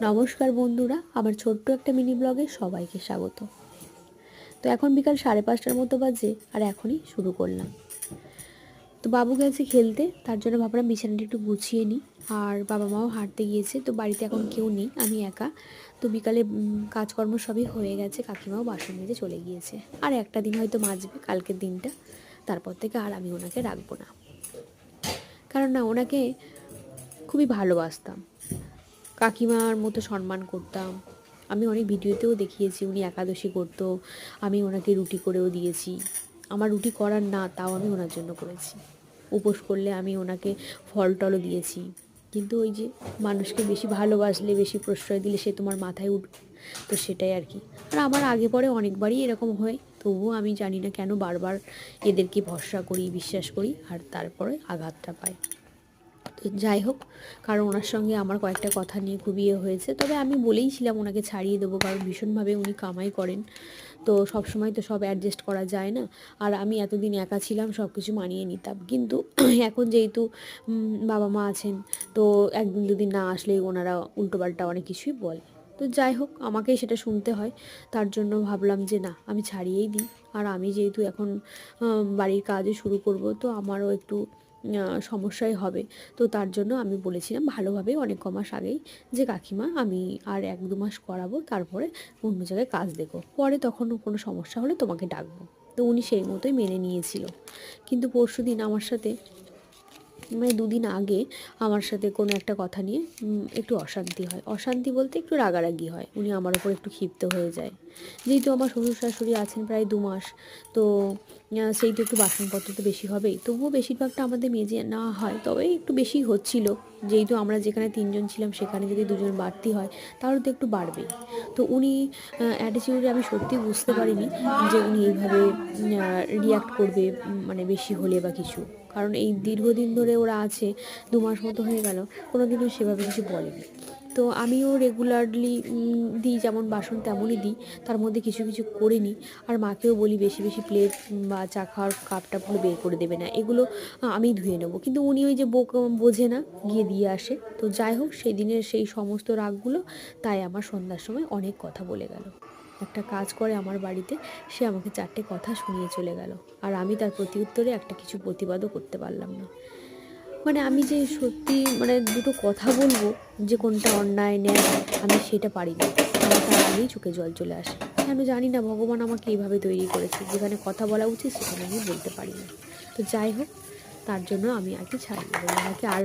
নমস্কার বন্ধুরা, আমার ছোট্ট একটা মিনি ব্লগে সবাইকে স্বাগত। তো এখন বিকাল 5:30টার মতো বাজে, আর এখনই শুরু করলাম। তো বাবু গেছে খেলতে, তার জন্য ভাবলাম বিছানাটা একটু গুছিয়ে নিই। আর বাবা মাও হাঁটতে গিয়েছে, তো বাড়িতে এখন কেউ নেই, আমি একা। তো বিকালে কাজকর্ম সবই হয়ে গেছে, কাকিমাও বাসন মেজে চলে গিয়েছে। আর একটা দিন হয়তো মাজবে, কালকের দিনটা। তারপর থেকে আর আমি ওনাকে রাখবো না, কারণ না, ওনাকে খুবই ভালোবাসতাম, কাকিমার মতো সম্মান করতাম। আমি অনেক ভিডিওতেও দেখিয়েছি উনি একাদশী করতো, আমি ওনাকে রুটি করেও দিয়েছি। আমার রুটি করার না, তাও আমি ওনার জন্য করেছি। উপোস করলে আমি ওনাকে ফল টলও দিয়েছি। কিন্তু ওই যে মানুষকে বেশি ভালোবাসলে, বেশি প্রশ্রয় দিলে সে তোমার মাথায় উঠবে, তো সেটাই আর কি। আর আমার আগে পরে অনেকবারই এরকম হয়, তবুও আমি জানি না কেন বারবার এদেরকে ভরসা করি, বিশ্বাস করি, আর তারপরে আঘাতটা পাই। তো যাই হোক, কারণ ওনার সঙ্গে আমার কয়েকটা কথা নিয়ে খুবই হয়েছে। তবে আমি বলেইছিলাম ওনাকে ছাড়িয়ে দেবো, কারণ ভীষণভাবে উনি কামাই করেন, তো সব সময় তো সব অ্যাডজাস্ট করা যায় না। আর আমি এতদিন একা ছিলাম, সব কিছু মানিয়ে নিতাম, কিন্তু এখন যেহেতু বাবা মা আছেন, তো একদিন দুদিন না আসলে ওনারা উল্টোপাল্টা অনেক কিছুই বলে। তো যাই হোক, আমাকেই সেটা শুনতে হয়। তার জন্য ভাবলাম যে না, আমি ছাড়িয়েই দিই। আর আমি যেহেতু এখন বাড়ির কাজও শুরু করব, তো আমারও একটু সমস্যাই হবে। তো তার জন্য আমি বলেছিলাম ভালোভাবে অনেক কমাস আগেই, যে কাকিমা আমি আর 1-2 মাস করাবো, তারপরে অন্য জায়গায় কাজ দেখো, পরে তখন কোনো সমস্যা হলে তোমাকে ডাকবো। তো উনি সেই মতোই মেনে নিয়েছিল। কিন্তু পরশুদিন আমার সাথে, মানে 2 দিন আগে আমার সাথে কোনো একটা কথা নিয়ে একটু অশান্তি হয়। অশান্তি বলতে একটু রাগারাগি হয়, উনি আমার ওপর একটু ক্ষিপ্ত হয়ে যায়। যেহেতু আমার শ্বশুর শাশুড়ি আছেন প্রায় 2 মাস, তো সেই তো একটু বাসনপত্র তো বেশি হবেই। তবুও বেশিরভাগটা আমাদের মেজে নেওয়া হয়, তবে একটু বেশি হচ্ছিল। যেহেতু আমরা যেখানে 3জন ছিলাম, সেখানে যদি 2জন বাড়তি হয়, তাহলে তো একটু বাড়বেই। তো উনি অ্যাটিটিউডে আমি সত্যি বুঝতে পারিনি যে উনি এইভাবে রিয়্যাক্ট করবে, মানে বেশি হলে বা কিছু। কারণ এই দীর্ঘদিন ধরে ওরা আছে, 2 মাস মতো হয়ে গেল, কোনো দিনও সেভাবে কিছু বলেনি। তো আমিও রেগুলারলি দিই, যেমন বাসন তেমনই দিই, তার মধ্যে কিছু কিছু করে নিই। আর মাকেও বলি বেশি বেশি প্লেট বা চা খাওয়ার কাপ টাপগুলো বের করে দেবে না, এগুলো আমি ধুয়ে নেবো। কিন্তু উনি ওই যে বোঝে না, গিয়ে দিয়ে আসে। তো যাই হোক, সেই দিনের সেই সমস্ত রাগগুলো তাই আমার সন্ধ্যার সময় অনেক কথা বলে গেল। একটা কাজ করে আমার বাড়িতে, সে আমাকে 4টে কথা শুনিয়ে চলে গেল, আর আমি তার প্রতি উত্তরে একটা কিছু প্রতিবাদও করতে পারলাম না। মানে আমি যে সত্যি, মানে দুটো কথা বলবো যে কোনটা অন্যায় ন্যায়, আমি সেটা পারি না। আমার তার আগেই চোখে জল চলে আসে। কেন জানি না, ভগবান আমাকে এইভাবে তৈরি করেছে, যেখানে কথা বলা উচিত সেখানে আমি বলতে পারি না। তো যাই হোক, তার জন্য আমি আর কি ছাড়িয়ে দেবো, আমাকে আর